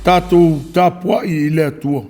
Tātou tāpua'i I le atua.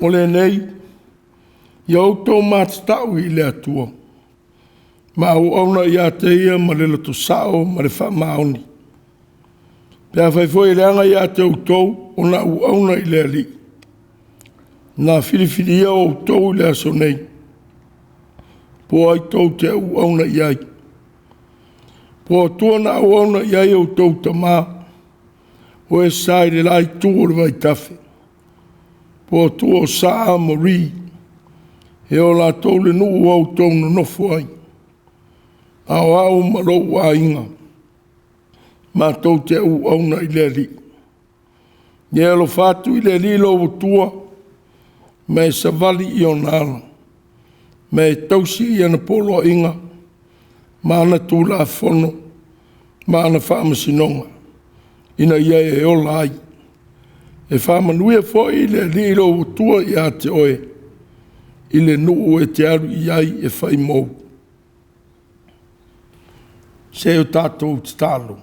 O le nei, I Autū mātatau I le atua. Ma au auna ia te ia ma le loto sao ma le whamaoni. Pea whaifoi le anga ia te Autū o na au auna I le ali. Nā filifiliga o Autū I le aso nei. Po ai tau te au auna iai. Po atua na au auna iai Autū tamā. O e sai le lai tū o le vaitafe. Po tua o saa mori, e o la tau le nuu au tau no nofo ai. Au au marou a inga, ma tau te au auna I le li. Ye alo fatu I le li lo o tua, me savali I o nala, me tausi I ana polo inga, ma ana tūla fono, ma ana whaamasinonga, ina ia e ola ai. E whamanuia fo I le liro o tua I a te oe, I le nuu e te aru iai e whai mou. Se o tātou te tālo.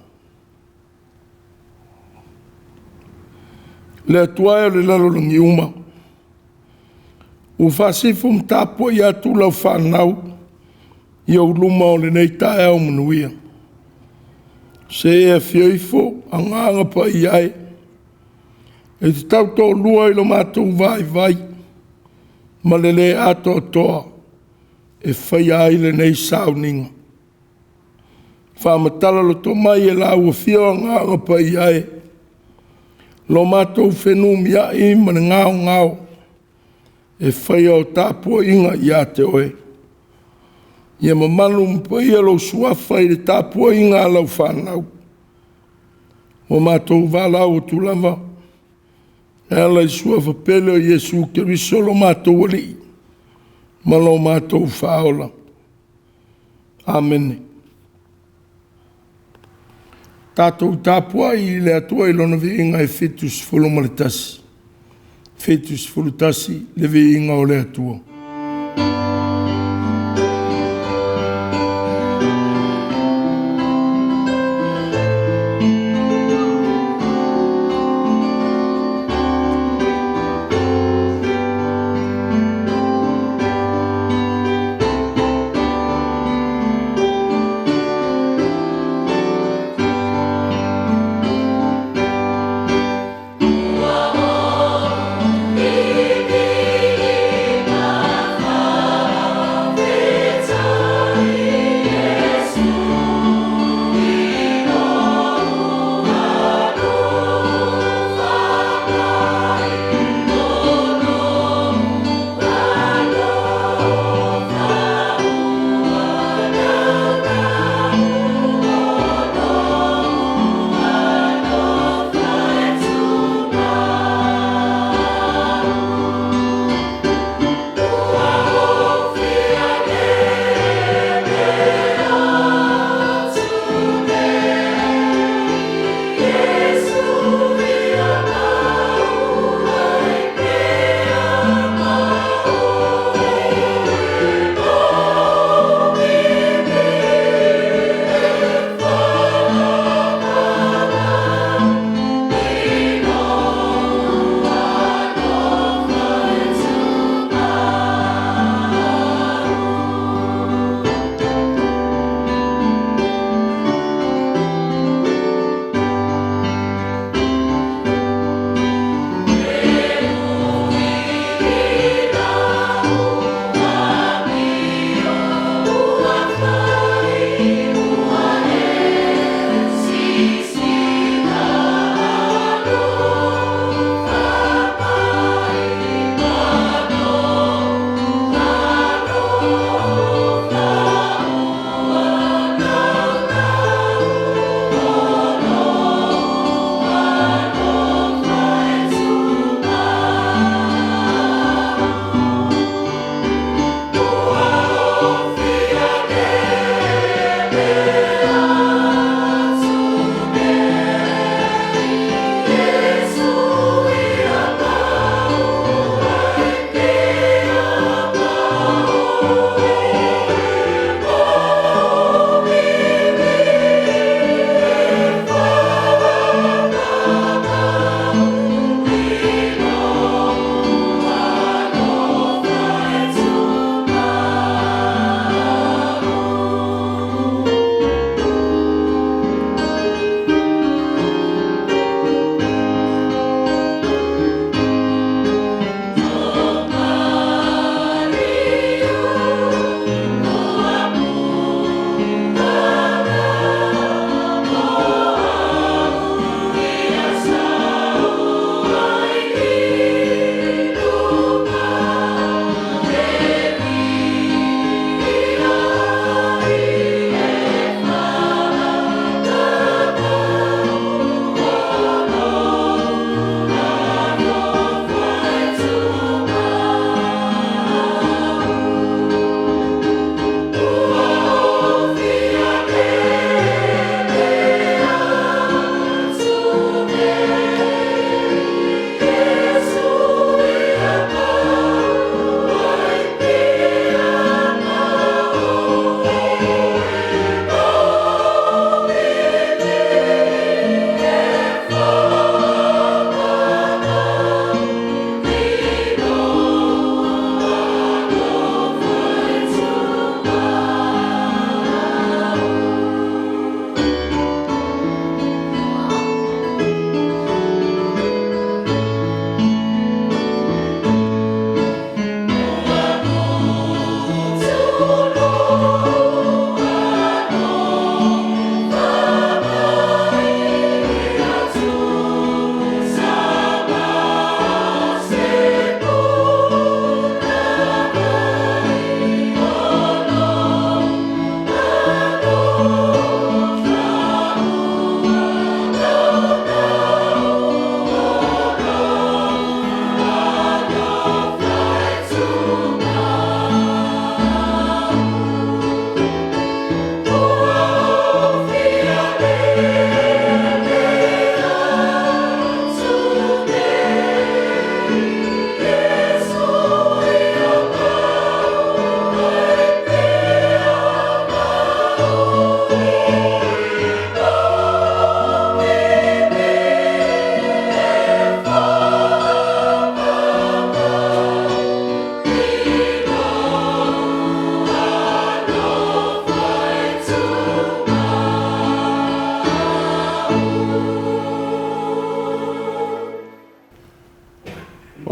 Le atua e le lalolangi uma. U whasifo mtāpua I atu lau whanau, I au luma o le nei tae au manuia. Se e whioifo a nganga pa iai, e te tau tō lua I lo mātou vai, ma le le ato toa, e whai ai le nei sauninga. Whamatala lo tō mai e la ua whio a ngānga pa iai, lo mātou whenumi a I ma le ngāo, e whai au tāpua inga I a te oe. Ia mamanu mpa ia lo suafa I le tāpua inga lau whanau. O mātou wālau o tūlama, Ela I sua whapele o Iesu Keriso lo mātou ali, ma lo mātou whaola. Amen. Tātou tāpua I le atua I lona vi inga e fetus folomaritasi. Fetus folutasi le vi inga o le atua.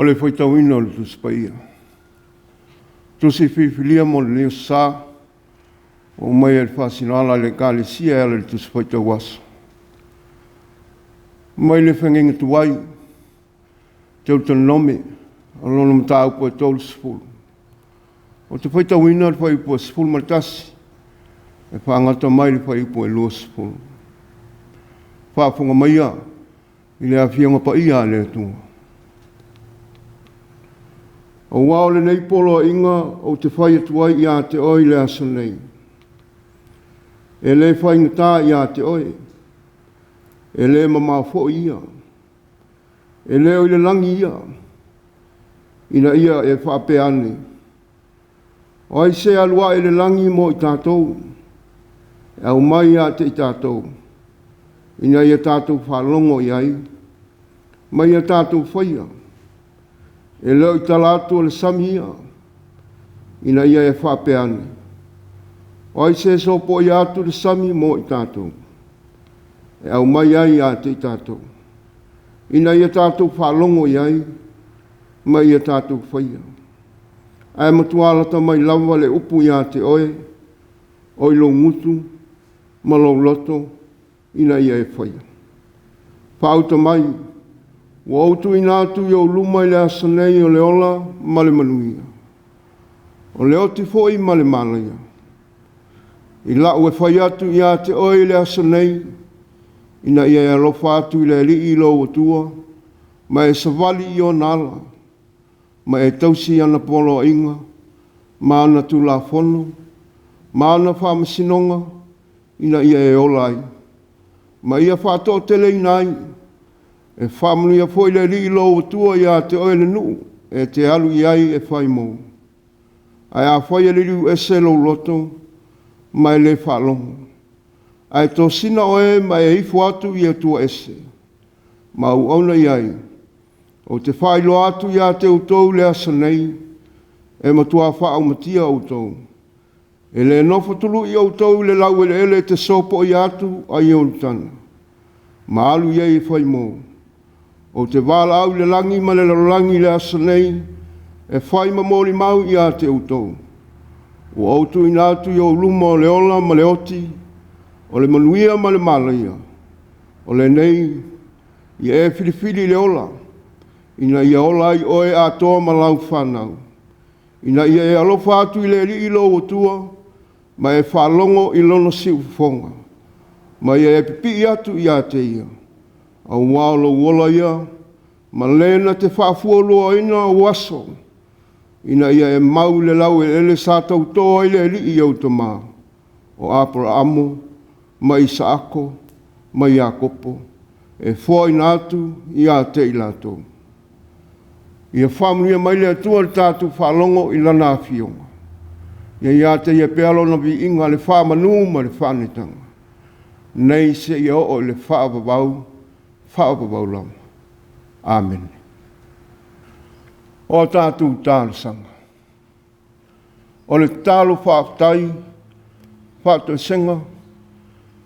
O le faitauina o le tusi paia. Tusi filifiliga mo le leo sa, o mai e le whasinala le kālesia e le tusi faitau aso. Mai le whangenga tuai, Teuteronome, alono mta upo e tolu sifuru. O te faitauina le whai upo e sifuru maritasi, e whaangata mai le whai upo e lua sifuru. Whaafonga maia, i le awhianga pa ia le atua. O wao le nei polo inga o te whai atuai i a te oi le aso nei. E le whai ngata i a te oi. E le mamafo ia. E le o i le langi ia. Ina ia e whaapeane. O ai se alua e le langi mo i tātou. E au mai a te i tātou. Ina ia tātou whalongo i ai. Mai a tātou whaia. E leo i talatu o le samia, ina ia e whapeane. O ai se sopo i atu le sami mo i tātou. E au mai ai a te i tātou. Ina ia tātou whalongo i ai, mai ia tātou whaia. Ai matualata mai lawa le upu i a te oe, oi lo ngutu, ma lo loto, ina ia e whaia. Whauta mai, o Autū ina atu i o luma i le asanei o le ola ma le manuia. O le oti foi ma le malaia. I lau e whai atu i a te oi le asanei, ina ia e alofa atu i le li i lo atua, ma e savali i o nala, ma e tausi ana polo inga, ma ana tu la fono, ma ana whamasinonga, ina ia e olai. Ma ia whato tele inai, e whamunu ia foi le li lo atua i a te oi le nuu, e te alu i ai e whai mou. Ai a whai e liru ese lo loto, mai le whalongo. Ai tō sina oe mai e ifu atu i atua ese. Ma u auna i ai. O te whai lo atu i a te Autū le asanei, e matua wha au matia Autū. E le nofo tulu i Autū le lau ele ele te sopo i atu a i olutana. Ma alu i ai e whai mou. O te wala au le langi ma le langi le asanei, e whai mamori mau i a te Autū. O Autū ina atu i o luma o le ola ma le oti, o le manuia ma le malaia. O le nei, i e filifili le ola, ina ia ola i oe a toa ma lau whanau. Ina ia e alofa atu i le li i lo atua, ma e whalongo i lono si ufonga. Ma ia e pipi atu i a te ia. Au wālo wola ia, ma lena te whaafuoloa ina o aso. Ina ia e mau le lau e ele sa tautoa i le li i autama. O Abrahamo, ma Isaako, ma Iakopo, e fua ina atu i a te ilato. Ia whamunia mai le atua le tātu whalongo i lana awhionga. Ia te ia pealo na vi inga le whamanu ma le whanetanga. Nei se ia o le whaababau, whaababau lama. Amen. O tātu tālu sanga. O le tālu whaaftai, whaato senga,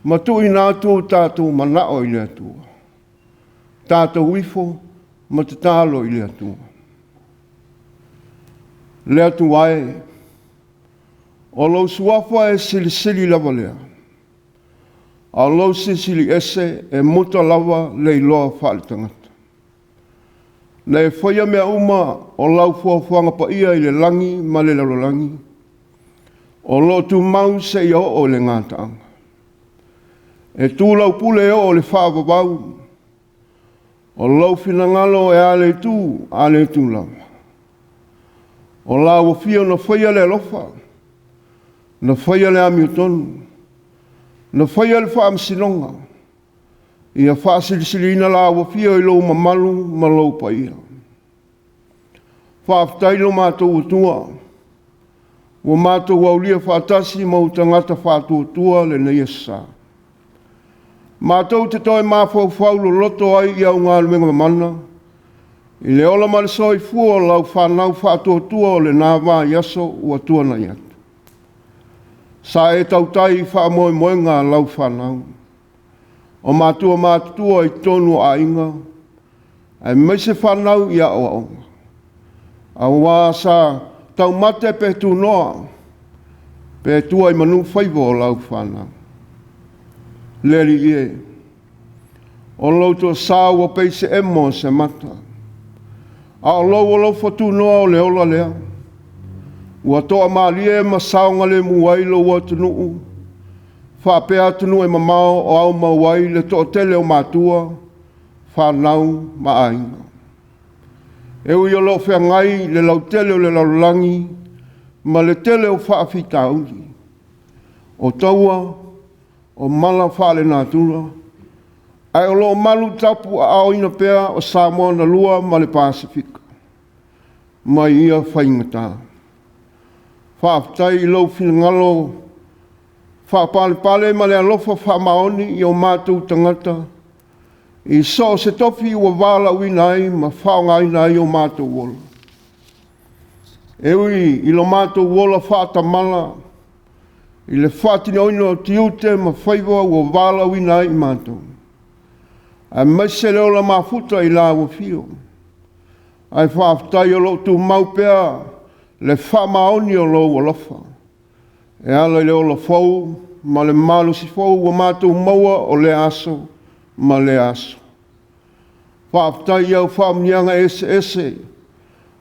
matu i nātu tātu manao i le atua. Tātu wifo, ma te tālo i le atua. Le atuae, o lau suafa e sili lava lea. A lau sili ese e muta lava le iloa whaale tangata. Na e whaia mea uma o lau fuafuanga pa ia i le langi ma le lalolangi. O lau tu mau se i o le ngātaanga. E tū lau pule o le whaababau. O lau finangalo e ale tū lava. O lau fio na whaia le alofa. Na whaia le amiotonu. Na whaia le whaamsinonga. Ia whaasilisirina la fio i lau mamalu ma lau pa ia. Whaaftailo mātou atua. Wa mātou aulia whaatasi mautangata whaatuatua le neiasa. Mātou te toi mawhau lo loto ai i au ngā luenga mamana. I le ola ma le soi fua lau whanau whaatuatua o le nāwā iaso ua tuana i atu. Sa e tautai whaamoe moenga lau whanau. O mātua mātua i tonu a inga. Ai meise whanau i a oa onga. A wā sa tau mate pe tu noa. Pe tua I manu whaivo o lau whānau. Leri ie. O lauto sā ua peise emo se mata. A o lau whatu noa o le ola lea. Ua toa maalie ma saonga le muwailo ua tunuu. Whapea tunu e mamao o au mawai le toa tele o Mātua. Whanau maainga. Eui o lau whea ngai le lau tele o le lau langi. Ma le tele o whaafitauri. O taua, o mala whaale nātura. Ai o lo malu tapu a aoina pea o Samoa na lua ma le Pasifika. Mai ia whaingata. Whaaftai I lau whingalo. Whaapale ma le alofa whaamaoni I o mātou tangata. I so se tofi ua wala winai ma whaongai nai o mātou wola. Eui I lo mātou wola whaatamala. I le whaatini oino o tiute ma whaivoa ua wala winai I mātou. A maise leo la mafuta I la ua fio. Ai whaaftai o lo tu maupea le whaamaoni o lo walafa. E ala leo la fau ma le malu si fau ua mātou maua o le aso ma le aso. Whaaftai au whaamnianga ese.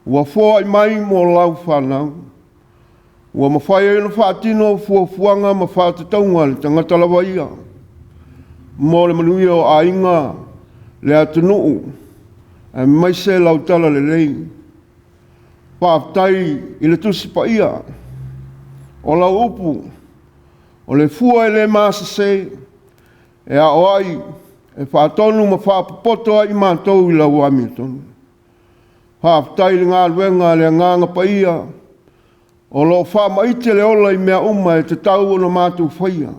Ua fua I mai mo lau whanau. Ua mawhai ina whaatino fuafuanga ma whaatataunga le tangata lawaia. Mo le manuia o ainga le atunuu. E maise lau tala le lei. Whaaftai I le tusi pa ia. O lau upu. O le fua le masase. E a oai. E whaatonu ma whaapapoto I mātou I lau Hamilton. Whaaftai le Gāluega le nganga pa ia. O lo whaamaite le ola I mea uma e te tau o na mātou whaia.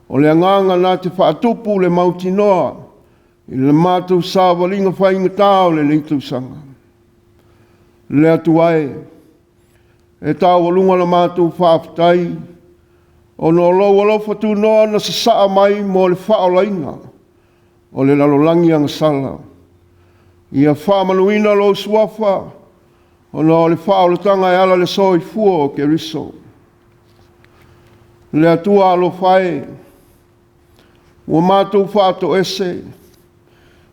O le nganga nā te whaatupu le mautinoa. I le mātou sāwalinga whaingata o le leitausanga. Le atuae. E tau walunga na mātou whaaftai. O no lo whatu noa na sa saa mai mo le whaolaina. O le lalolangi ang sala. Ia whaamanuina lo suafa. O no le whaolatanga e ala le soi fua o ke riso. Le atua alo whae. Ua mātou whaato ese.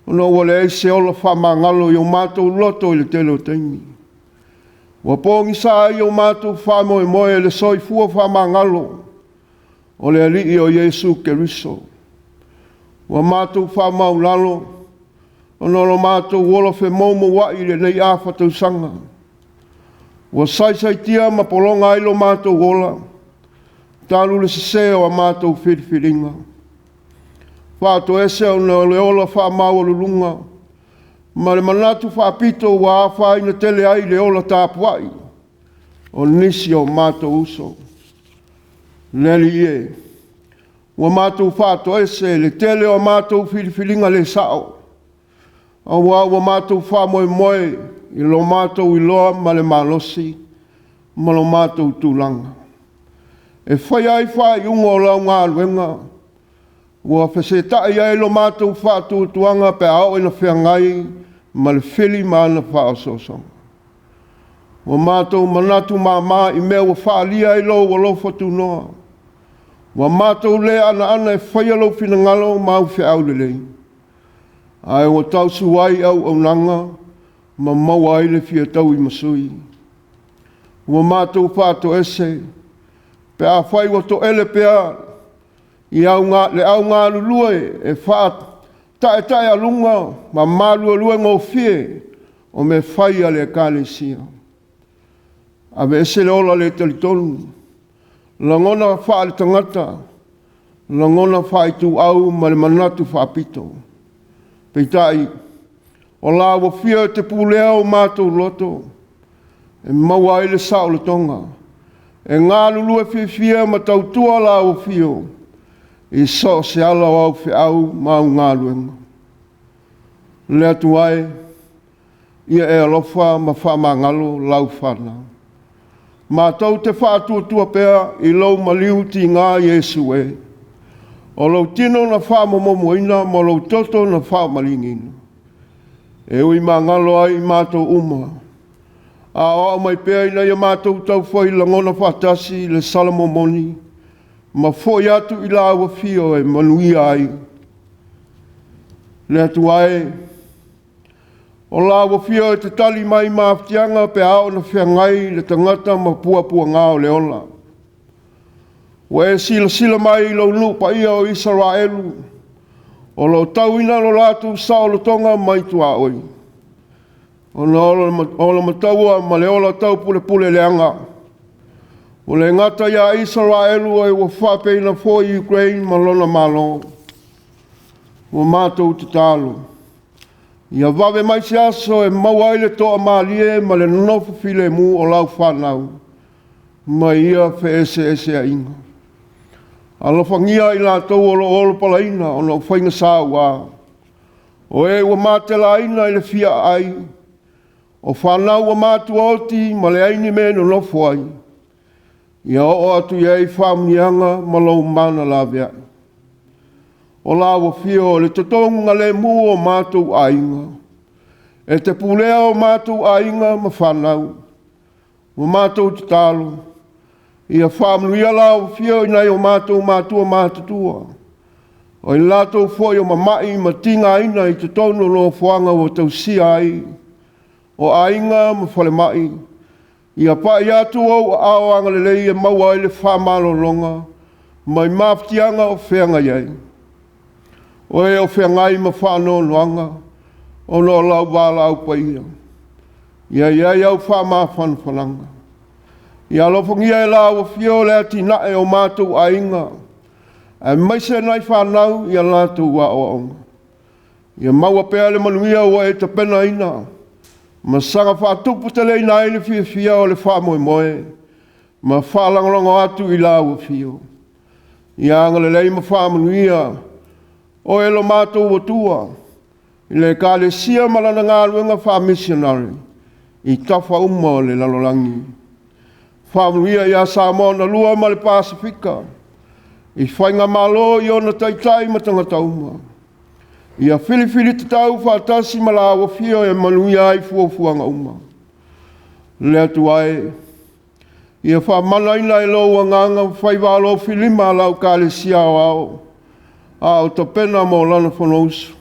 O no wale ese ola whamangalo I o mātou loto I le telo teimi. Ua pōngi sā I o mātou whamoe le soi fua whamangalo. O le alii o Yesu ke riso. Ua mātou whamau lalo. O no lo mātou wola whe maumo wai le nei āwhatau sanga. Ua saisai tia ma polonga ilo mātou wola. Tālu le seseo a mātou filifiliga. Whāto ese o na le ola whamau alulunga. Ma le manatu whaapito wa awhai na tele ai le ola tāpuai. O nisi o mātou uso. Neli ie. Ua mātou whāto ese le tele o mātou filifiliga le sao. Awa ua mātou whamoe I lo mātou I loa ma le malosi. Ma lo mātou tūlanga. E whai ai whai unga o lau Gāluega. Ua whesetai ai lo mātou whātuatuanga pe au ina whiangai ma le whili ma ana whaasosanga. Ua mātou manatu māmā I mea ua whaalia I lo wa lo whatu noa. Ua mātou le ana e whai alo whinangalo ma au whiau lelei. Ai ua tausu ai au nanga ma mau ai le fiatau I masui. Ua mātou whāto ese. Pe a whai wa to ele pea I au ngā lulua e whaat tae alunga ma mālua ngō fie o me whai a le kālesia. A me ese le ola le talitonu. Langona wha le tangata. Langona wha I tu au ma le manatu whaapito. Peitai, o la wa fia te pulea o mātou loto. E maua I le sao le tonga. E ngā lulu e fia ma tautua la o fio. I so se ala o au whiau mau Gāluega. Le atuae, ia e alofa ma whamangalo lau whana. Mātou te whātuatua pea I lau maliu ti ngā Yesu e. O lau tino na whamomomoina ma lau toto na whamalingina. E ui mangalo ai mātou uma. A o mai pēi na ia mātou tau whai langona whātasi le salamomoni. Ma whoi atu I la ua whio e manui ai. Le atu ai. O la ua whio e te tali mai Mafutaga pe ao na whiangai le tangata ma pua ngao le ola. Wa e sila mai lo lupa ia o Israelu. O lo tauina lo latu sao lo tonga mai tua oi. O na ola mataua ma le ola tau pule leanga. O le ngata ia Israelu o e wa whapeina fo Ukraine ma lona malo. O mātou te talo. Ia wawe mai se aso e mawaile toa malie ma le nofu file mu o lau whanau. Ma ia ese a inga. Alofangia I lātou olo palaina o na whainga sāua. O e wa mātela ina I le fia ai. O whanau wa Mātua oti ma le aini me no nofu ai. Ia o atu iei whamnianga ma lau mana la vea. O la wa fio le totonga le mu o mātou ainga. E te pulea o mātou ainga ma whanau. O mātou te talo. Ia whamnuia la wa fio I nei o mātou Mātua mātutua. O I lātou foi o mamai ma tinga ina I te tono lo whanga o Tusi ai. O ainga ma whale mai. Ia pai atu au aoanga le leia maua I le whamalo longa. Mai Mafutaga o whenga iei. O e o whengai ma whano luanga. O no lau wala au paia. Ia iei au whama whanwhananga. Ia lofongia e la o fio le ati nae o mātou ainga. E maise nai whanau ia lātou wa o aonga. Ia maua pēa le manuia o e te pena ina. Ma sanga whātupu te lei nai le fia o le whamoe moe. Ma whālangalonga atu I la o fio. Ia anga le lei ma whamanuia. O e lo mātou o tua. I le kāle sia malana Gāluega wha-missionary. I tawha uma o le lalolangi. Whamanuia ia Samoa lua ma le Pasifika. I whainga malo I ona taitai ma tangata uma. Ia filifili te tau whātasi ma la awa fio e manuia ai fuafuanga uma. Le atu ai. Ia whamana ina e loa nganga whaiwalo filima lau kāle sia o ao. A o ta pena mo lana whanousu.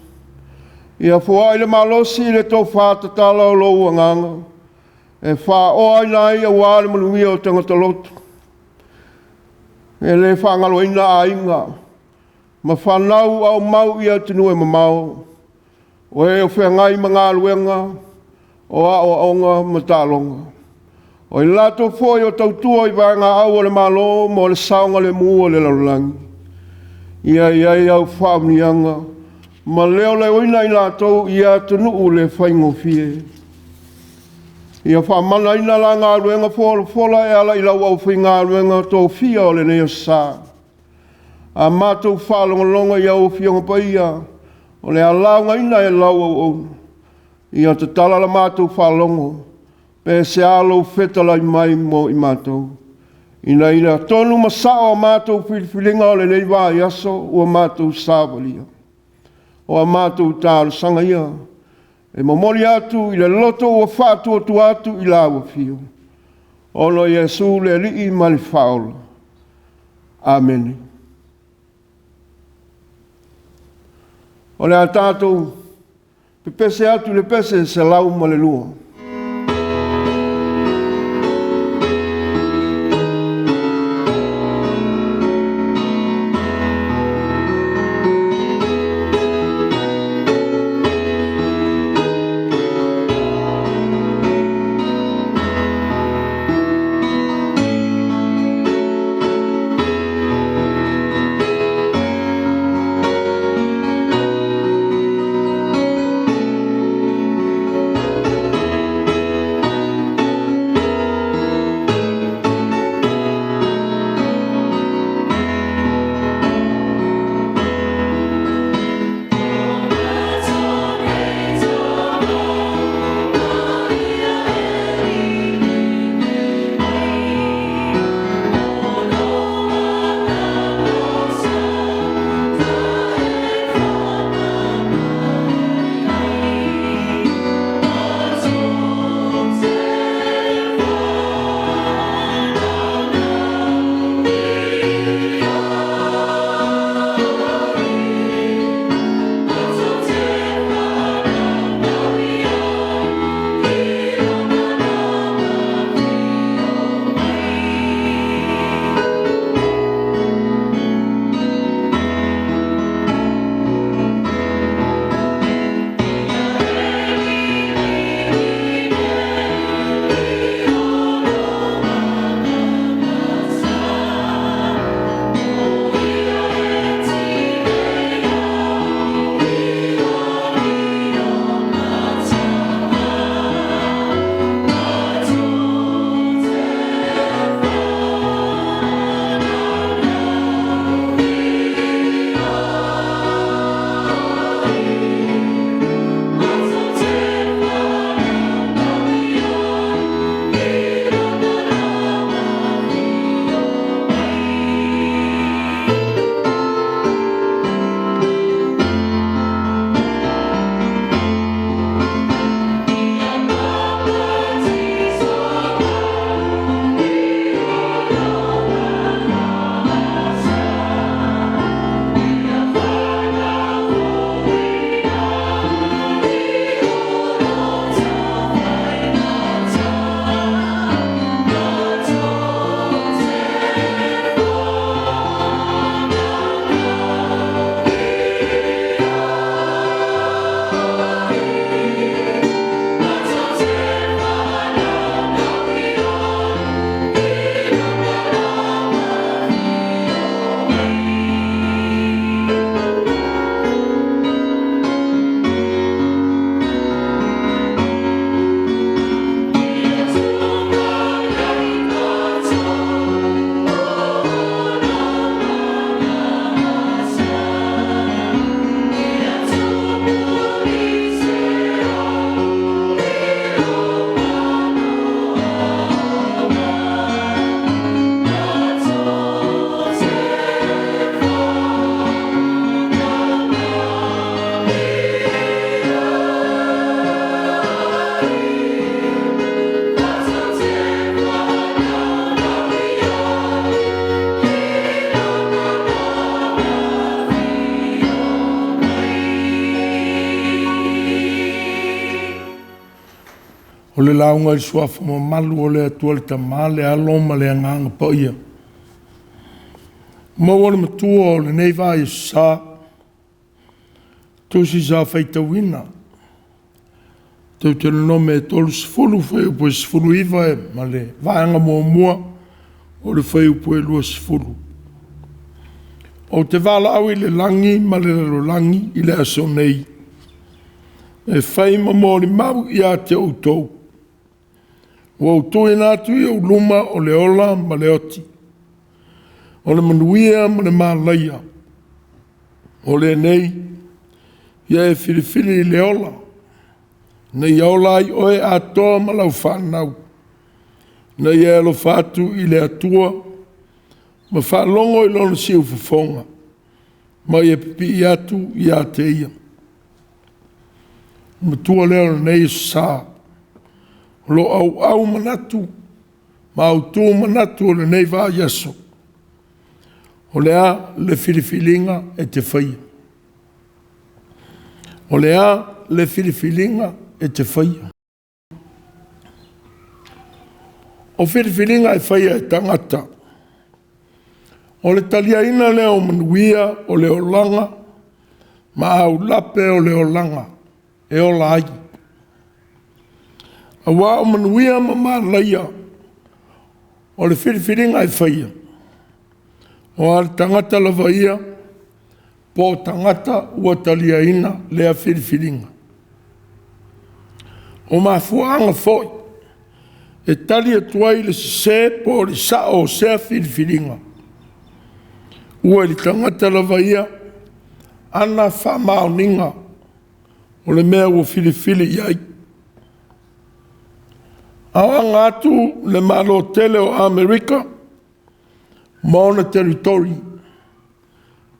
Ia fuai le malosi le tau whātatala o loa nganga. E wha oai nai a wāle manuia o tangata lotu. E le whangalo ina a inga. Ma whanau au mau ia tinu e mamau. O e o whengai ma Gāluega. O a o aonga ma tālonga. O I lato foi o tautua I vanga au le malo mo le saunga le mua le laulangi. Ia iai au whamnianga. Ma leo le oina I lato ia tunu le whaingo fie. Ia whamana ina la Gāluega fola e ala I lau au whi Gāluega tō fia o le nea sā. A mātou whalongalonga I au fionga paia. O le alaunga ina e lau au au. Ia te tala la mātou whalongo. Pe se alo whetala I mai mo I mātou. Ina tonu masao a mātou filifiliga o le nei wā I aso o a mātou sāwalia. O a mātou tāru sanga ia. E momoli atu I le loto o a whātua tu atu I la ua fio. Ono Yesu le li I mali whaola. Amen. O le a tātou pepese atu le pese se lau ma le lua. O le launga i suafa ma malu o le atua le tamā le aloma le anganga pa ia. Mau ole matua o le nei vai sa Tusi sa Faitauina. Teuteronome tolu sifulu fai upo sifulu iwa e ma le vaanga mua o le fai upo e lua sifulu. O te wala au i le langi ma le lalo langi i le aso nei. E fai ma mori mau i a te Autū. O Autū e nātu i au luma o le ola ma le oti. O le manuia ma le mālaia. O le nei, ia e filifili i le ola. Nei ola i oe atoa ma lau whanau. Nei e alo fatu i le atua, ma whalongo i lona siu fufonga. Ma i e pipi i atu i a te ia. Ma tua leo nei sa. Lo au manatu, ma Autū manatu o le nei vā yaso. O le a le filifilinga e te whaia. O le a le filifilinga e te whaia. O filifilinga e whaia e tangata. O le taliaina leo manuia o le olanga, ma au lape o le olanga, e o lai. A wā o manuia ma mālaia, o le filifilinga e whaia. O al tangata lava ia, po tangata ua taliaina lea filifilinga. O mafuanga foi, e tali atuai le se po le sa o sea filifilinga. Ua li tangata lava ia, ana wha maoninga, o le mea ua filifili iai. Awanga atu le malo tele o Amerika, maona territory.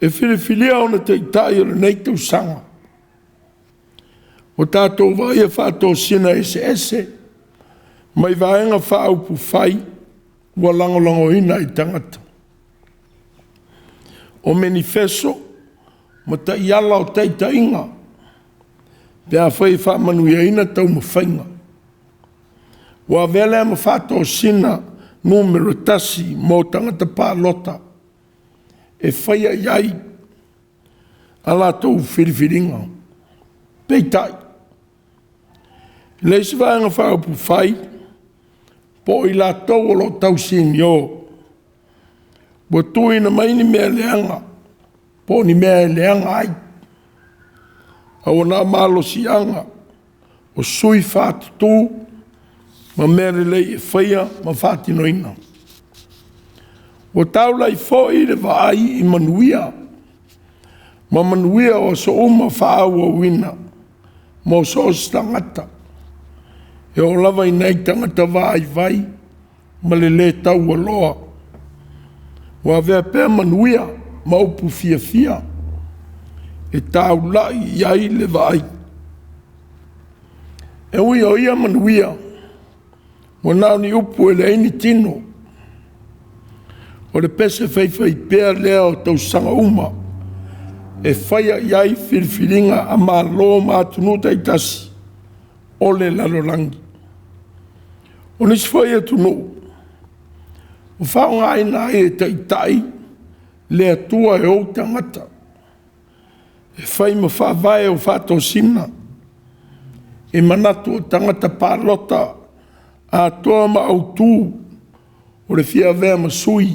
E filifilia ona te itai o le nei tau sanga. O tātou vai e whātou sina ese, mai vaenga whaupu whai, ua langolango ina i tangata. O manifesto, ma ta iala o teita inga, pia whai whamanuia ina tau mawhainga. Wa vele ma whātou sina numero tasi mō tangata pālota, e whaia iai ala tau whiriwhiringa. Peitai. Leisi vāenga whaupu whai, po i la tau o lo tau sini o. Wa tui na maini mea leanga, po ni mea leanga ai. Awa nā malo sianga, o sui whātu tū, ma mere lei e whaia ma whātino ina. O taula i fōi le vaai i manuia. Ma manuia o so uma whāua wina. Mo so stangata. E o lava i nei tangata vaai vai. Ma le tau aloa. Wa vea pēr manuia ma upu fia. E taula i ai le vaai. E ui o ia manuia. O nao ni upu e le ini tino. O le pese whai pēr leo tau sanga uma. E whaia iai whiriwhiringa a mā loa mātunuta i tasi. O le lalorangi. O nisi whaia tunu. O whaonga ina e tai le atua e o tangata. E whai ma whawai o whato sina. E manatu o tangata pālota. ATUA ma Autū, o le fia vea ma sui,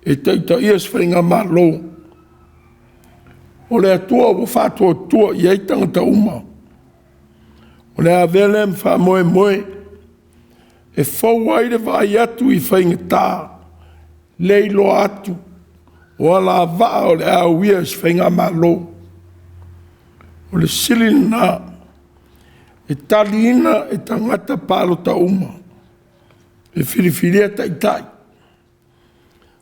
e teita ias whainga ma lo. O le atua o whātua tua i eitangata uma. O le avele m wha moe, e whau aire vai atu i whainga tā, leilo atu, o ala vaa o le auia is whainga ma lo. O le silina, e talina e tangata pālota uma. E whiriwhiria tai.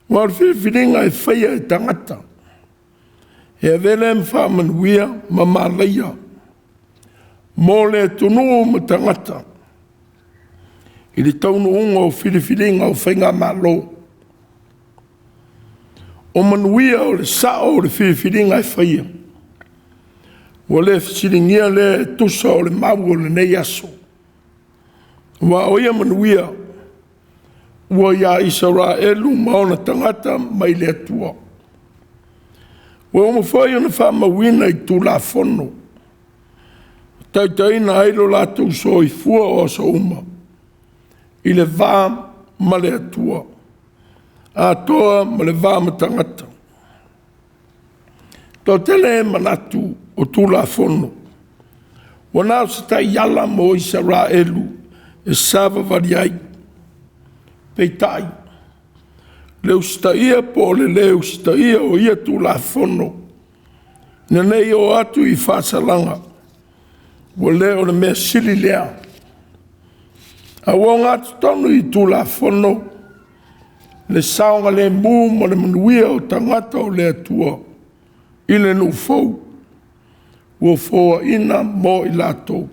Wa whiriwhiringa e whaia e tangata. E avele m whamanuia ma mālaia. Mō le tunu ma tangata. I le taunu unga o whiriwhiringa o whainga mālo. O manuia o le sao o le whiriwhiringa e whaia. Wa le siringia le tusa o le mau o le nei aso. Wa oia manuia, ua ia Israelu maona tangata mai le atua. Ua o mawhai ona whamawina I tulafono. Tautaina ailo lātou soifua o sa uma. I le vā ma le atua. Atoa ma le vā ma tangata. Tō tele manatu o tulafono. Wana o sa tai yala mo Israelu e sava variai. Peitai. Leu staia po le leu staia o ia tulafono. Nenei o atu I whasalanga. Wa leo le mea sili lea. A wonga atu tonu I tulafono. Le saonga le mū ma le manuia o tangata o le atua. I le nu fou. Wa foa ina mo I latou.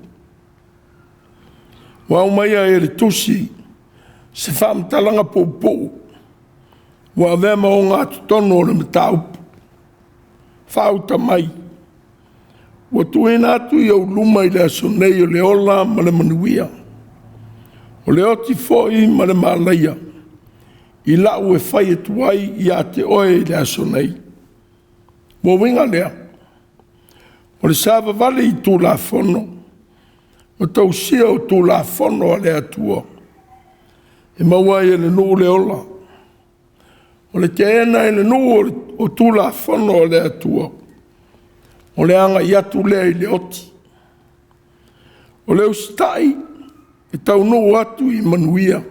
Wa umaia e le tusi. Se whamtalanga pou. Wa vema o ngātu tono o le mataupu. Whauta mai. Wa tuina atu I au luma I le asonei o le ola ma le manuia. O le oti foi ma le malaia. I lau e whai e tuai I a te oe I le asonei. Mo winga lea. O le sava vale I tulafono. O tau sia o tulafono a le atua. E maua I le nuu le ola. O le te ena I le nuu o tulafono a le atua. O le anga I atu lea I le oti. O le ustai e tau nuu atu I manuia.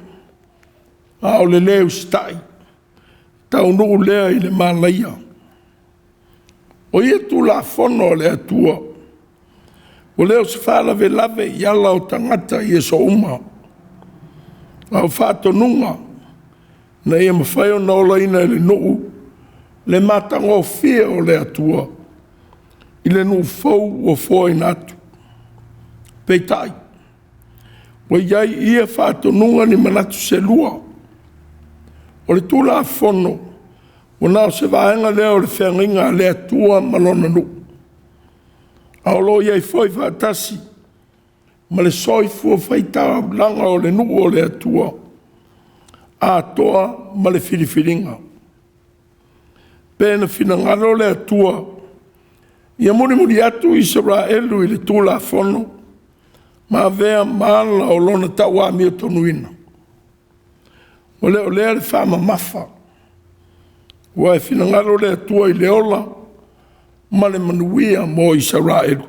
A o le lea ustai. Tau nuu lea I le malaia. O ia tulafono a le atua. O leo se whala ve lave I ala o tangata I e so uma. Au whatonunga. Na ia mawhai o na ola ina le nuu. Le matanga o fia o le atua. I le nuu fau o foi natu. Peitai. Wa iai ia whatonunga ni manatu se lua. O le tulafono. O nao se vaenga leo le whenginga le atua malona nuu. Aolo iai foi whatasi. Ma le soifua Faitau langa o le nuu o le atua. Atoa ma le filifiliga. Pena finangalo le atua. Ia muri atu Israelu I le tulafono. Ma vea maala o lona taua mia tonuina. O leo le whama mafa. Wa e finangalo le atua I le ola. Ma le manuia mo Israelu.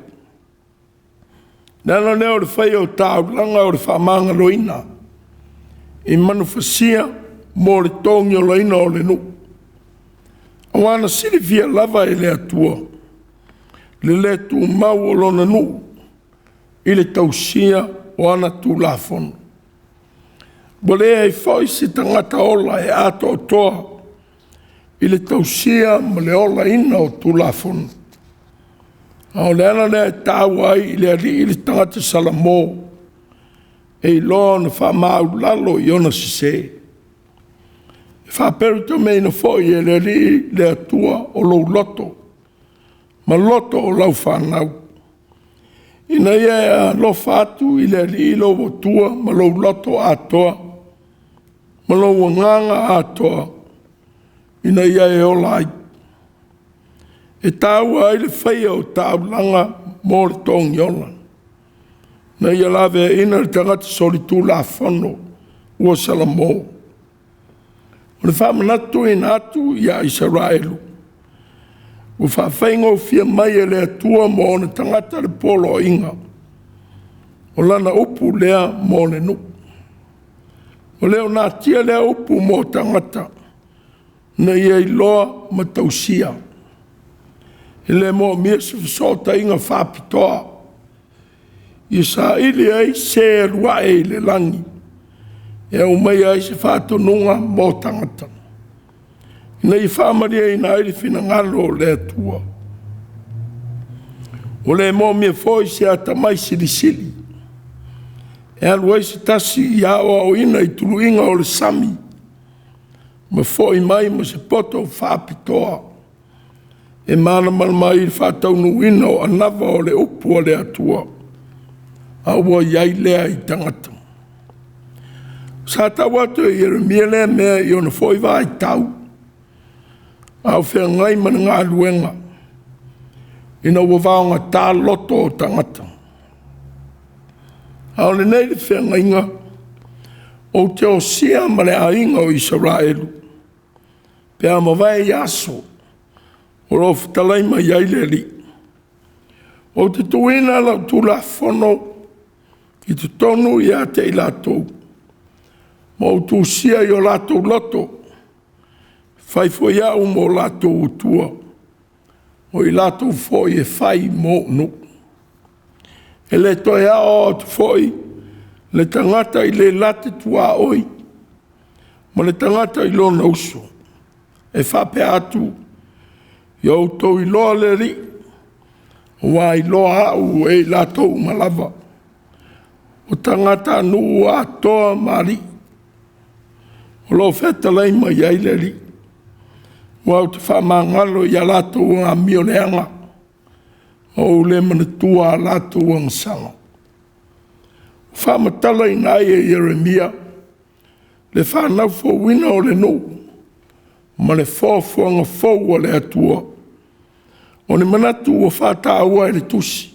Nana leo le whai o tau langa o le whamanga loina. I manufasia mo le tongi o loina o le nu. Awana silifia lava I le atua. Le tu mau o lona nu. I le tausia o ana tulafono. Bolea I foi si tangata ola e ato o toa. I le tausia ma le ola ina o tulafono. Ao le ana le tau ai I le ali I le tangata salamo. E loa na whamau lalo I ona sise. E whaperuto mei na foi e le ali le atua o lou loto. Ma loto o lau whanau. Ina ia lo fatu I le ali lo wotua ma lou loto atoa. Ma lou nganga atoa. Ina ia e ola ai. E tau ai le whaia o tau langa mo le tongi ola. Na ia lawe ina le tangata soli tulafono ua salamo. O le whamanatu ina atu ia Israelu. O whawhainga o fia mai e le atua mo o le tangata le polo inga. O lana upu lea mo le nu. O leo nā tia lea upu mo tangata. Na ia I loa ma tausia. E le mo mia se whasota inga whapitoa. I sa ili ai se rua e le langi. E au mai ai se whatonunga mo tangata. Ina I whamaria ina ili finangalo le atua. O le mo mia foi se ata mai sili. E alu ai se tasi I awa o ina I tuluinga o le sami. Ma foi mai ma se poto whapitoa. E mana mai I Faitau nuina o anava o le upu o le atua. Aua iai lea I tangata. Sa tau atu e Jeremia lea mea I ona foi Faitau. Au whea ngai mana Gāluega. Ina ua vaonga tā loto o tangata. Au le nei le whea ngainga o te o sia ma le ainga o Israelu. Pea ma vai aso o lo fitalai ma iai le li. O te tuina la tula fono I te tonu I a te I latou. Ma o Tusia I o latou loto. Fai foi au mo latou utua. O I latou foi e fai mo no. E le toi ao te foi, le tangata I le late tua oi. Ma le tangata I lona uso. E whape atu. I Autū I loa le ri. Wa I loa au e latou malava. O tangata nu a toa mari. O lo feta lai ma iai le ri. Wa o te whamangalo I a latou a mio leanga. O le mana tua latou ang sanga. Whamatala I nai e Jeremia. Le whanau fo wina o le no. Ma le fōfuanga fōua le atua. O ne manatu o whātāua e le tusi.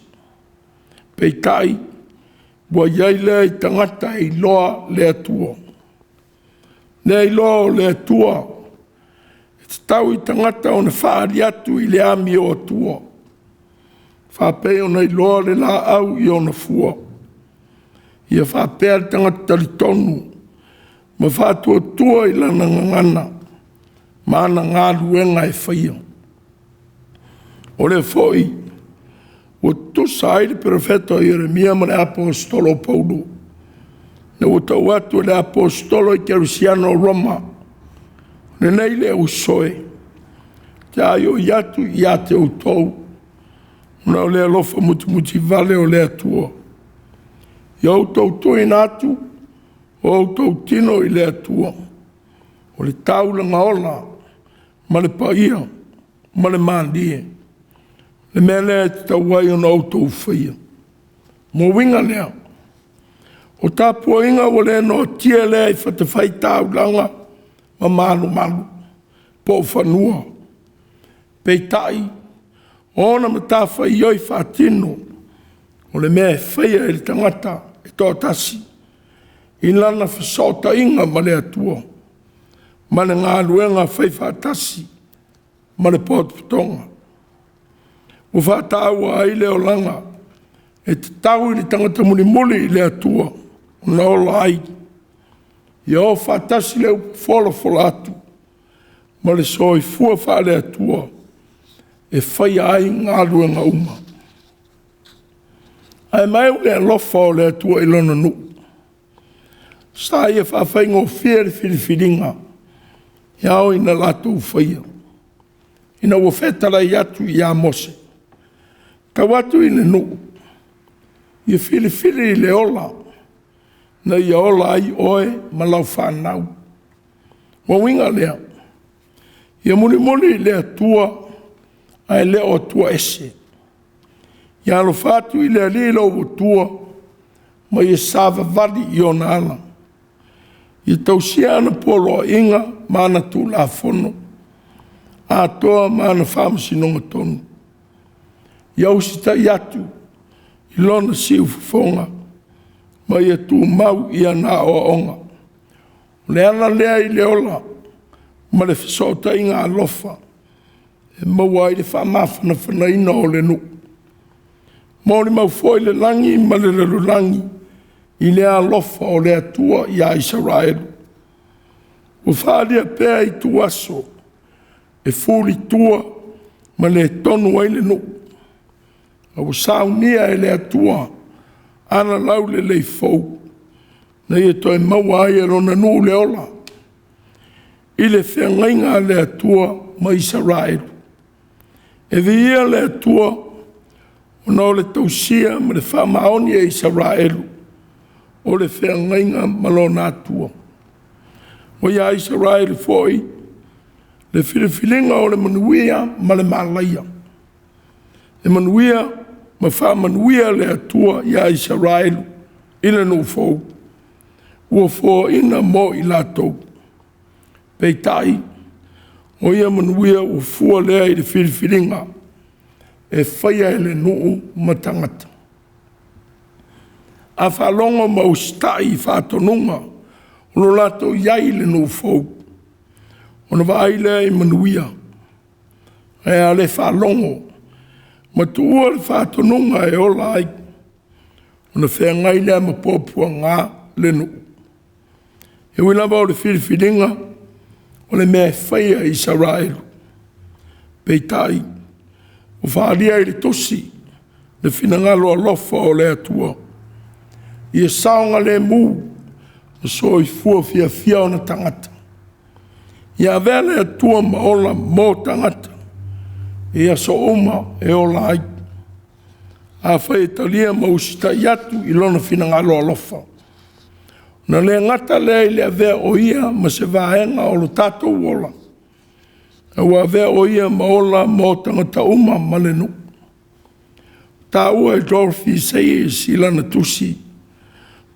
Pei tai. Bua iai lea I tangata I loa le atua. Nea I loa o le atua. E te tau I tangata o ne whaari atu I le ami o atua. Whapea o nei loa le la au I ona fua. Ia whapea le tangata tali tonu. Ma whātua tua I lana ngangana. Mana Gāluega e whaia. O le foi. O tusa ai le profeta Jeremia ma le apostolo Paulo. Ne o tau atu le apostolo I Kerusiano Roma. Ne nei le usoe. Te aio I atu I a te utou. Una o le alofa muti vale o le atua. I Autū tuina atu. O Autū tino I le atua. O le taulanga ola. Ma le paia. Ma le mandie. Le mea lea te tauai o na Autū whaia. Mo winga lea. O TAPUA'IGA o le no tia lea I whate Faitau langa. Ma malu. Po whanua. Peitai. Ona ma tāwha I oi whātino. O le mea e whaia e le tangata. E tō tasi. I lana whasota inga ma le atua. Ma le Gāluega whai whātasi. Ma le pōtuputonga. O whātāua ai leo langa. E te tau I le tangata muli I le atua. O na ola ai. I o whātasi leo whola atu. Ma le soi fua wha le atua. E whai ai Gāluega uma. Ai mai o le alofa o le atua I lona nu. Sa ia whawhaingo whia le filifiliga. Iao ina latou whaia. Ina ua whetara I atu I a mose. Tau atu ina nu. Ia filifili I le ola. Na ia ola ai oe ma lau whanau. Wa winga lea. Ia muni I le atua. Ai le o tua ese. Ia alo whātu I le alilo o tua. Ma ia sāwa vali I ona ala. Ia tausia ana polo inga. Mana tu la fono. A toa mana whamasinonga tonu. Ia usita I atu. I lona siu fufonga. Ma ia tu mau ia na o onga. Le ana lea I le ola. Ma le fisota inga alofa. E maua I le whamafana whanaina o le nu. Mauri mau foi le langi ma le langi. I le alofa o le atua I a Israelu. O whaalia pēa I tu aso. E fūri tua ma le tonu ai le nu. O saunia e le atua. Ana lau le lei fau. Na ia toi maua ai e rona nu le ola. I le whengainga le atua ma Israelu. E via le atua. O na o le tausia ma le whamaoni e Israelu. O le whengainga ma lo na atua. O ia Israelu foi. Le filifilinga o le manuia ma le malaia. E manuia ma wha manuia le atua ia Israelu. Ina no fau. ua fō ina mo I lātou. Peitai, o ia manuia ua fua lea I le filifiliga, e faia le nuu matangata. A whalonga ma ustai whātonunga, ono lato iai le nuu fōu. Ona vai lea I manuia, e a le whalongo, ma tuua le whātonunga e ola ai, ona whea ngai lea ma pōpua ngā le nuu. E wilawa o le filifiliga, o le mea whaia I Israelu. Peitai, o whaalia I le Tusi, le finangalo alofa o le ATUA. Ia saonga le mū, na so I fua fia o na tangata. Ia vele ATUA ma ola mō tangata, ia so uma e ola ai. A whai talia ma usita iatu I lona finangalo alofa. Na le ngata le I le avea o ia ma se vahenga o lo tātou ola. E wa avea o ia ma ola mō tangata uma ma le nu. Tā ua e Dorothy says I lana Tusi,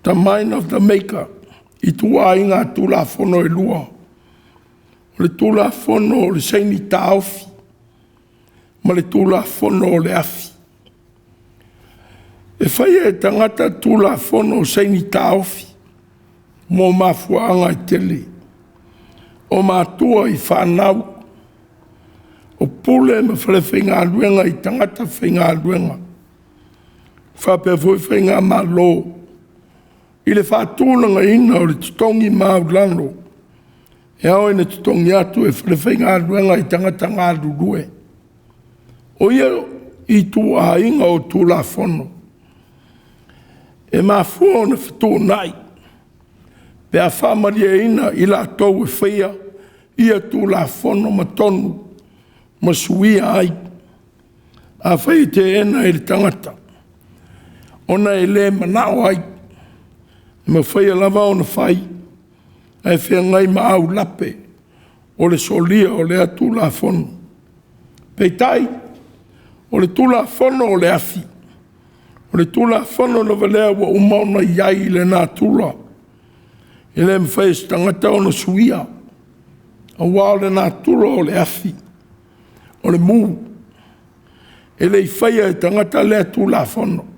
the mind of the maker, I tua inga tula fono e lua. O le tula fono o le seini tāofi, ma le tula fono o le afi. E whaia e tangata tula fono o seini tāofi, mō mafuanga I tele. O Mātua I whanau, o pule me whale whainga aluenga I tangata whainga aluenga. Whape fwoi whainga malo, I le whātūlanga ina o le tutongi maulano, e au ina tutongi atu e whale whainga aluenga I tangata ngā rurue. O ia I tua inga o tūla whono. E mafua o na whatū nai, pe a whamaria ina I la tau e whaia, ia tūla whono ma tonu, ma suia ai. A whai te ena e le tangata. Ona e le manao ai, ma whaia lava o na whai, e whea ngai ma au lape, o le solia o le tūla whono. Peitai, o le tūla whono o le afi, o le tūla whono na valea wa umauna iai le nā tūla. E le mwhai stangata o na suia, a wao le nā tūla o le afi, o le mū, e le I whaia e tangata le tūla whono.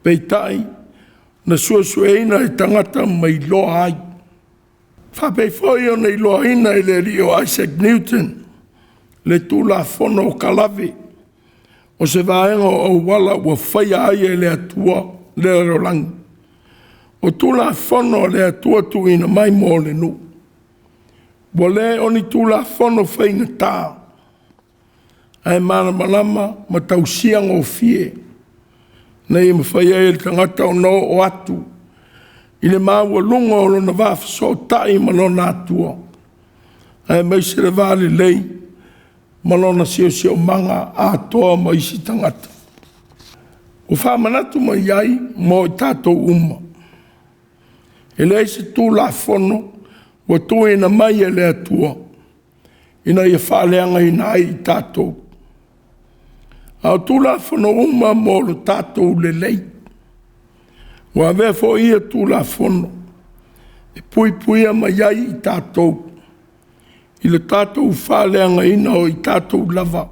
Peitai, na sueina e tangata mai loa ai. Whapei whoi o nei loa ina e le rio Isaac Newton, le tūla whono o kalave, o se vaenga o wala ua whaia ai e le atua le rolangi. O tūla whono le atua tuina mai mō le nu. Wa le oni tūla whono whainga tā. Ai mana malama ma tausiang o fie. Nei ma whaia e le tangata o no o atu. I le māua lunga o lona wāwhaso tai ma lona atua. Ai mai se le vāle lei ma lona sio manga a toa ma isi tangata. O whamanatu ma iai mo I tātou uma. E lei se tūla whono wa tuina mai e le atua. Ina ia whaleanga ina ai I tātou. Au tūla whono uma mo lo tātou le lei. Wa vea fo ia tūla whono. E puia mai ai I tātou. I le tātou whaleanga ina o I tātou lava.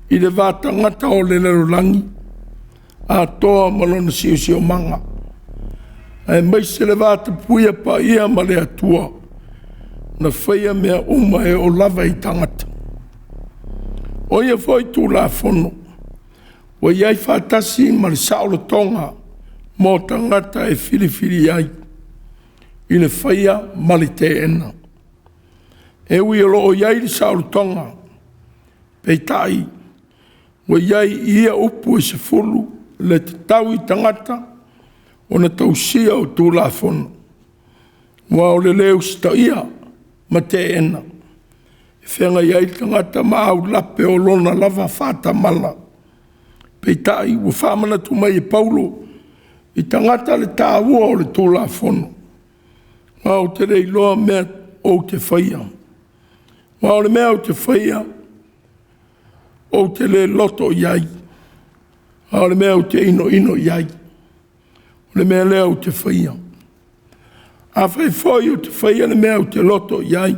I le vātangata o le lerolangi. A toa malona sio manga. Ai mai se le vāta puia pa ia ma le atua. Na whaia mea uma e o lava I tangata. O ia foi tūla whono. Wa iai whātasi ma le saolo tonga mō tangata e filifili ai. I le whaia ma le te ena. E ui alo o iai le saolo tonga. Peitai. Wa iai ia upu e se fulu le te tau I tangata o na tausia o tūla whono. Wa o le leo sita ia ma te ena. E whenga iai tangata ma au lape o lona lava whata mala. Peitai, ua whamana tu mai e Paulo, I tangata le tāua o le tūla whono. Wa o te rei loa mea o te whaia. Wa o le mea o te whaia, o te le loto iai. Wa o le mea o te ino iai. O le mea lea o te whaia. A foi o te whaia le mea o te loto iai.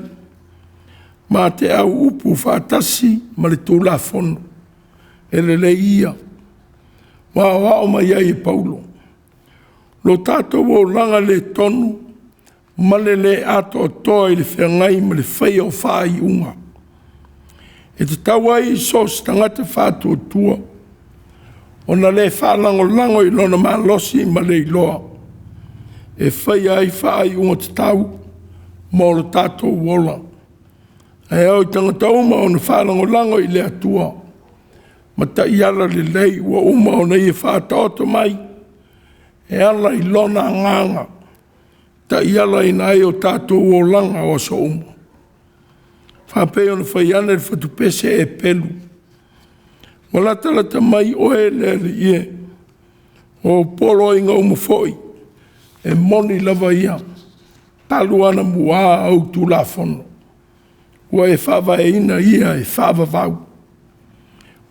Ma te au upu whaatasi ma le tūla fono. E le ia. Wa wao mai iai e Paulo. Lo tātou o langa le tonu, ma le ato toa i le whiangai ma le whaia o whai unga. E te tauai so stangata whātua tua, o na le whalango i lona maa losi ma le iloa. E whaia ai whai unga te tau, ma o le tātou wola. E au tangata uma o na whalango i le atua, ma ta iala le lei ua uma o na i whātaoto mai, e ala i lona nganga, ta iala i nai o tātou o langa o so uma. Whapea o na whaiane le whatupese e pelu. Walatalata mai oe le ie, o polo inga umufoi, e moni lava ia, taluana mua Autū la fono. Ua e whawa e ina ia e whawa vau.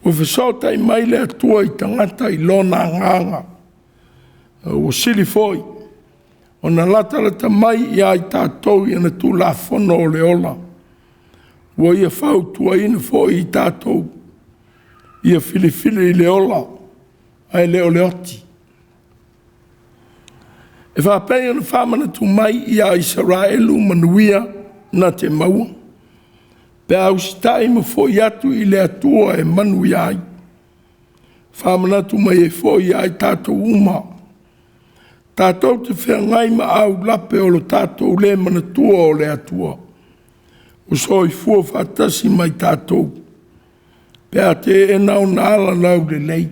Ua whesota i mai le atua i tangata i lona nganga. O sili foi, o na latalata mai i ai tātou i ana tū la fono o le ola. Ua ia whau tua ina foi i tātou, ia filifili i le ola, ai leo leoti. E whapea na whamana tu mai i a Israelu manuia na te maua. Pe au stai ma foi atu i le atua e manuia ai. Whamana tu mai e foi ai tātou uma. Tātou te whiangai ma au lape o lo tātou le manatua o le atua. O soi fua whatasi mai tātou. Pea te e nau nāla nau le lei.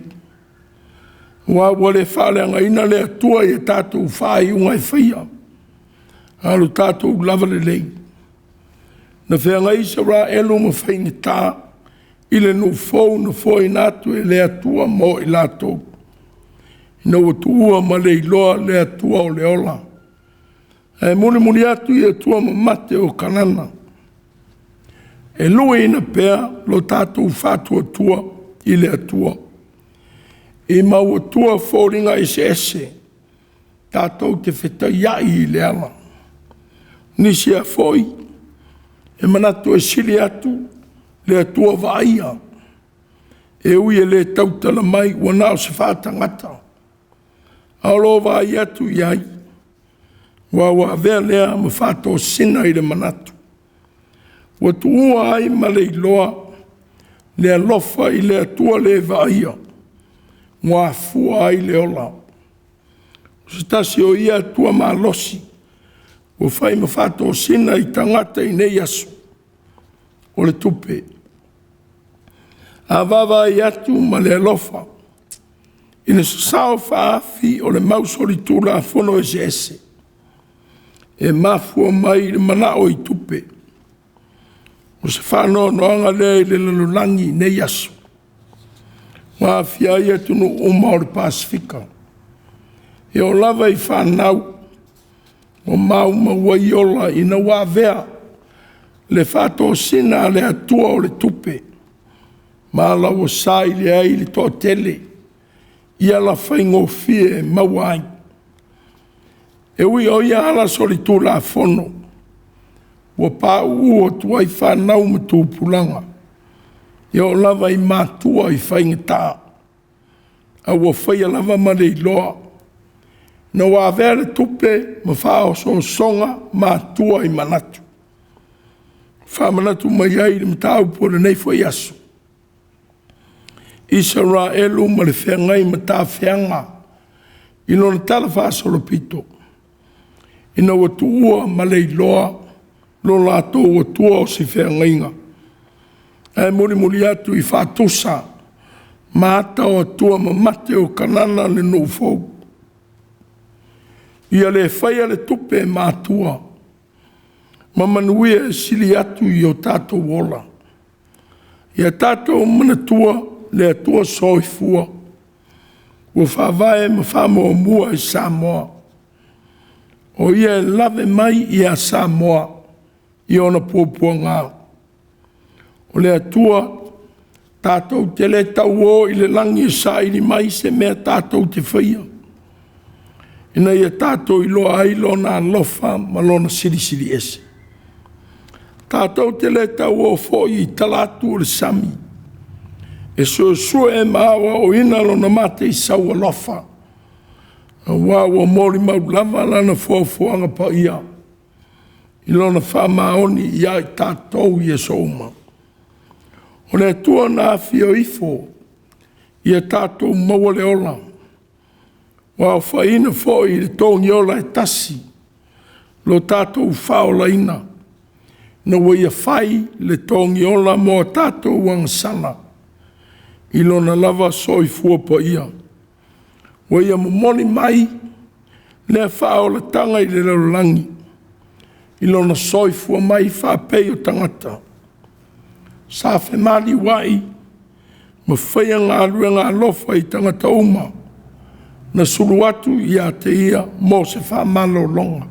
Wa wale whaleanga ina le atua i tātou whai ungai whia. Alo tātou lava le lei. Na whianga isa rā elu ma whaini tā. Ile no fau na foi natu e le atua mo i lātou. Ina watua ma le iloa le atua o le ola. E muni atu i atua ma mate o kanana. E lue ina pea lo tātou whātua tua i le atua. E mau atua whōringa ese. Tātou te wheta iai i le ala. Nisi a foi. E manatu e sili atu le atua vaia. E ui e le tautala mai wana o se whātangata. Aolo vai atu iai. Wa vea lea ma whātua sina i le manatu. Wa tuua ai ma le iloa, le alofa i le atua le vaia, ngā fua ai le ola. Se tasi o ia atua ma losi, wa whai ma whato sina i tangata i nei asu, o le tupe. A wawa i atu ma le alofa, i le sasao whaafi o le mausori tūla whono ese. E mafua mai le manao i tupe. O se whanau noanga le lalulangi nei asu. Wā whia ia tunu uma o le Pasifika. E o lava i whanau, o mau mawai ola ina wā vea, le whato sina le atua o le tupe. Ma la o sai le ai le tō tele, ia la whaingo fie mawai. E ui o ia ala soli tū la fono. Wa pāu o tuai whanau ma tūpulanga. E o lava i Mātua i whaingatā. A wa whaia lava ma le iloa. Na wā vere tupe ma whao so songa Mātua i manatu. Whamanatu mai ai le matau po le nei whai asu. Israelu ma le whengai ma tā whenga. Ino na tala whasolo pito. Ina wa tuua ma le iloa. Lo lato o tua o si whengainga. E muri atu i whātusa. Māta o tua ma mate o kanana le no fau. Ia le whaia le tupe Mātua. Ma manuia e sili atu i o tātou wola. Ia tātou manatua le atua soifua. Ua whāwae ma whāmoa mua i Samoa. O ia e lave mai i a Samoa. I ona pōpua ngā. O le atua, tātou te le tau o i le langi e sa ili mai se mea tātou te whaia. Ina ia tātou iloa ai lona alofa ma lona siri ese. Tātou te le tau o fōi I talatu o le sami. E sua e maawa o ina lona mate I sau alofa. Wa o mori maulava lana fuafuanga pa ia. I lona whamaoni ia I tātou I e souma. O le tua na fio ifo. Ia tātou maua le ola. Wa o whaina fōi le tōngi ola e tasi. Lo tātou whaola ina. Na waia whai le tōngi ola mo tātou wangasana. I lona lava soi fua pa ia. Waia momoni mai. Le whaola tanga I le laulangi. I lona soi fua mai whapei o tangata. Sa whe mali wai. Ma whaia ngā rua ngā lofa I tangata uma. Na suru atu I a te ia mo se whamalo longa.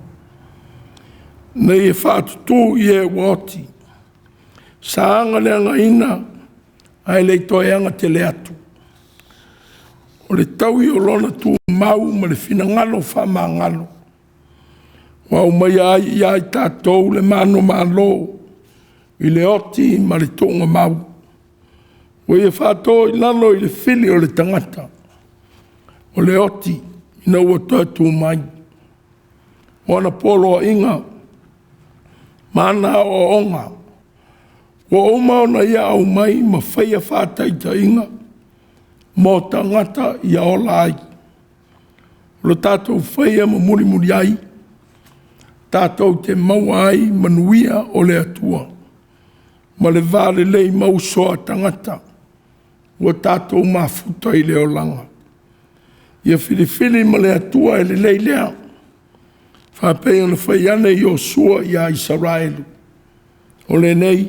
Na I e whaatutu I e woti. Sa anga leanga ina ai le toi anga te le atu. O le tau I o lona tu mau ma le fina ngalo whamangalo. Wa umai ai I ai tātou le mano malo I le oti ma le tonga mau. Wa I e whātou I lalo I le fili o le tangata. O le oti, ina ua tatu mai. Wana polo inga, mana o onga. Wa uma ona ia au mai, ma whaia whātaita inga, mō tangata ia ola ai. Lo tātou whaia ma muri ai, tātou te maua ai manuia o le atua. Ma le vāle lei mausoa tangata, wa tātou mafuta I le olanga. Ia filifili ma le atua e le leilea. Whapea na whaiane I o sua I a Israelu. O le nei,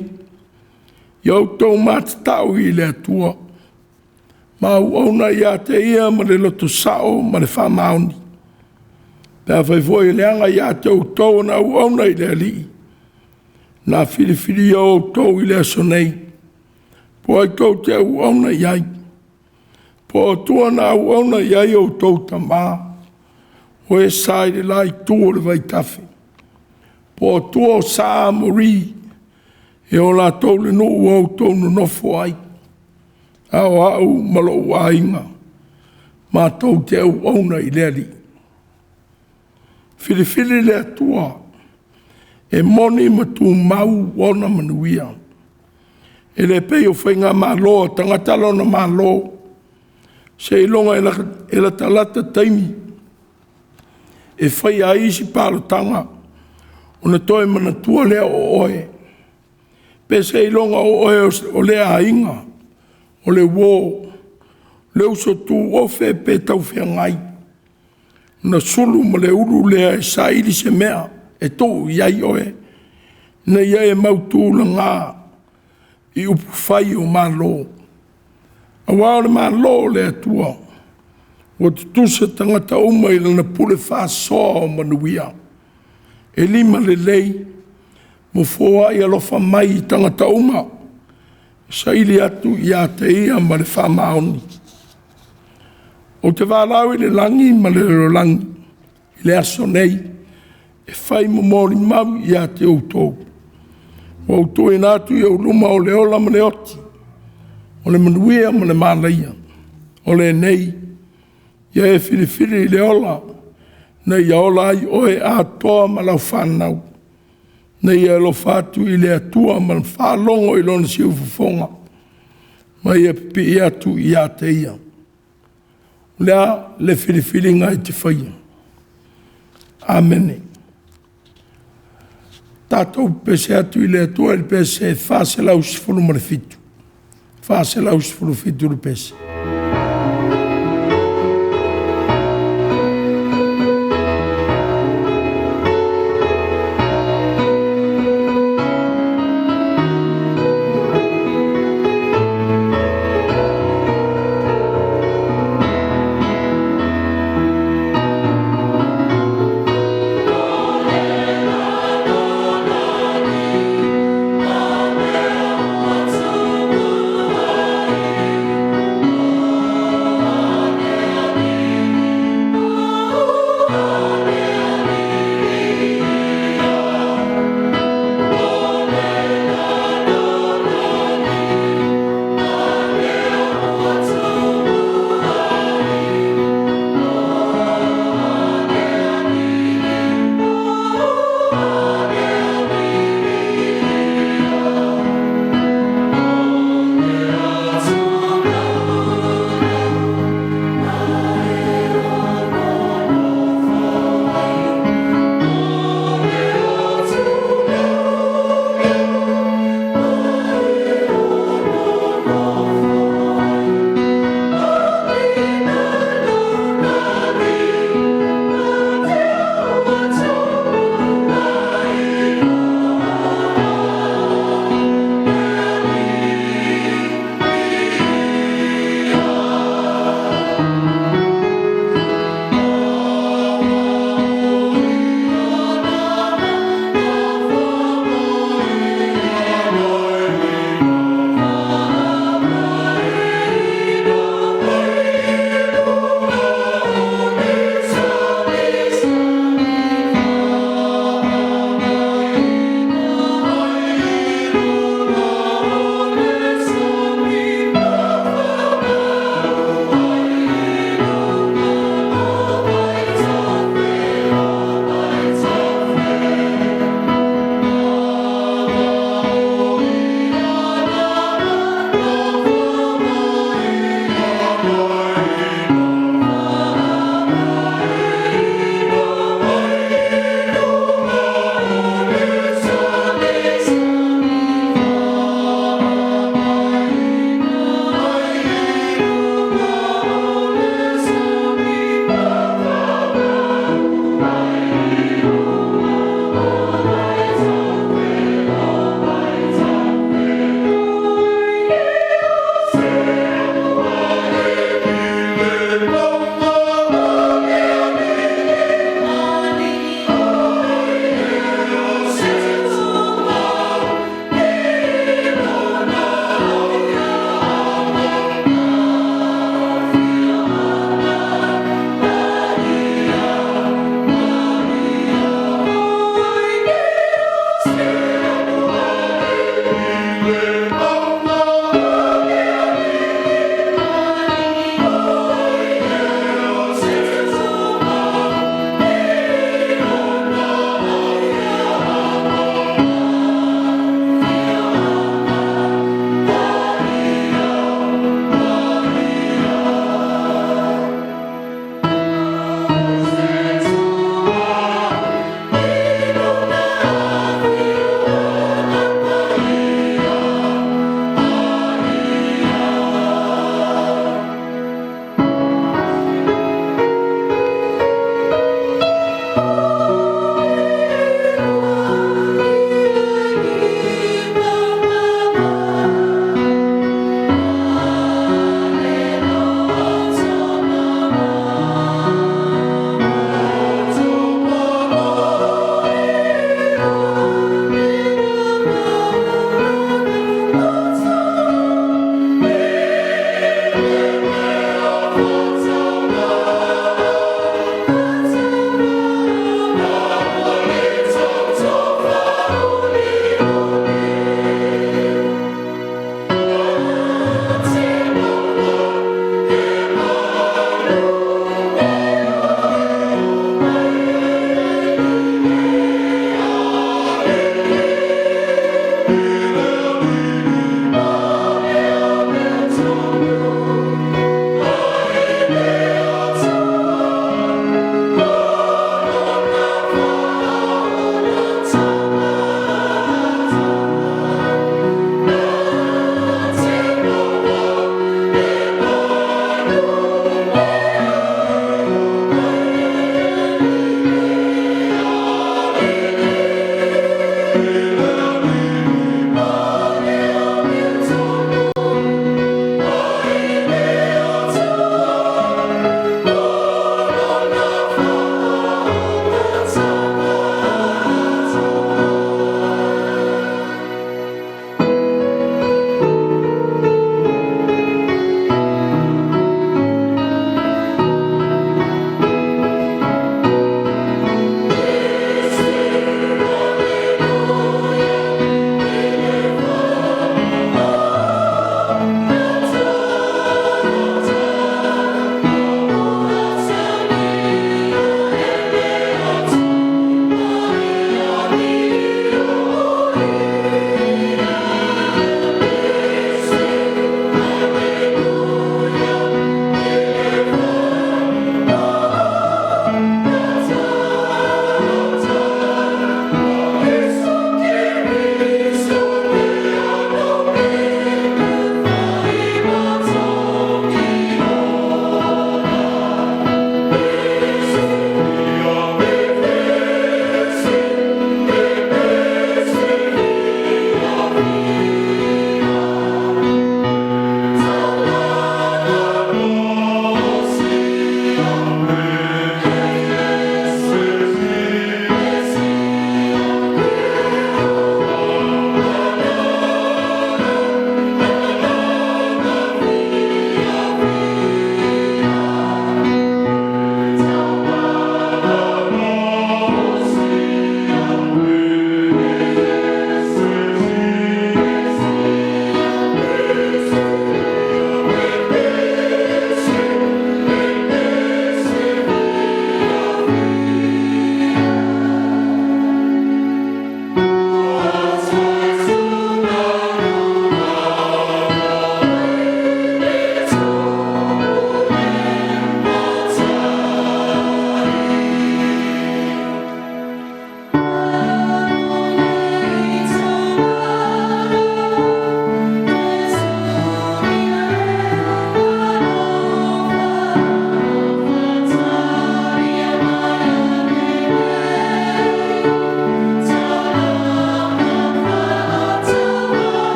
I Autū mātatau I le atua. Ma uauna I a te ia ma le loto sao ma le whamaoni. Pea whaivoi le anga I a te Autū na uauna I le alii. Nā filifili I Autū I le aso nei. Po ai kou te uauna I ai. Po atua na uauna I ai o tauta mā. O e sai le lai tua le vai tafi. Po atua o saa mori. E o la tau le no ua o tau no nofo ai. Au malo ua inga. Ma tau te uauna I le ali. Filifili le atua. E moni ma tu mau wana manuia. E le pei o whainga malo tangatalo na malo. Se ilonga e la talata taimi. E whai a isi pālotanga. O na toi mana tua lea o oe. Pe se ilonga o oe o lea a inga. O le wō. Le uso tu ofe pe tau whea ngai. Na sulu ma le uru lea e sa ili se mea. E tō iai oe. Na ia e mautu la ngā. I upu whai o malo. A wāore mā lō le atua. O te tusa tangata uma I lana pule whāsoa o manuia. E lima le lei. Mo fōa I alofa mai I tangata uma. Sa ili atu I a te ia ma le whamaoni. O te wālau I le langi ma le rolangi. I le aso nei. E whai mo mori mau I a te outou. O outou e nātu I au luma o le ola ma le oti. O le manuia ma le mālaia. O le nei, ia e filifili I le ola. Na ia ola ai oe a toa ma lau whanau. Na ia lo fatu I le atua ma le whalongo I lona si ufufonga. Ma ia pi atu I a te ia. Lea le filifili ngai te whaia. Amene. Tātou pese atu I le atua I pese whase lau sifuru ma le fitu. Whase lau sifuru fitu le pese.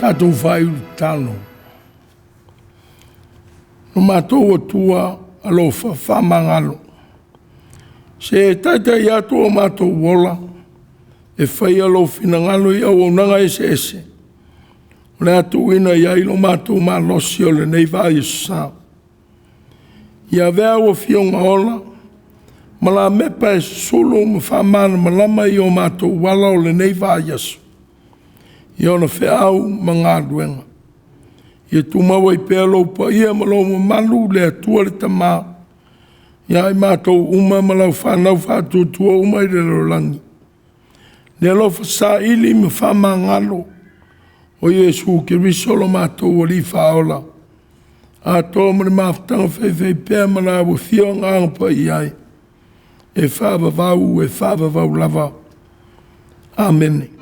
tātou whai uru tāno. No mātou atua alo whamangalo. Se taitai atu o mātou wola, e whai alo whinangalo i au nanga ese. O le atu ina ia ilo mātou mā losi o le nei vā Yesu sā. Ia vea o fionga ola, ma la mepa e sulu ma whamana malama i o mātou wala o le nei vā Yesu. I ona whiau ma ngā duenga. Ia tumawa i pēlo pa ia malo ma malu le atua le tamā. Ia i mātou uma ma lau whanau whātutua uma i le rolangi. Ne alofa sa ili ma whama ngalo. O Yesu ke risolo mātou o li whaola. A tō mani Mafutaga whai pēr ma la wa whio ngāng pa iai. E whāwa vau, e whāwa vau lava. Amen.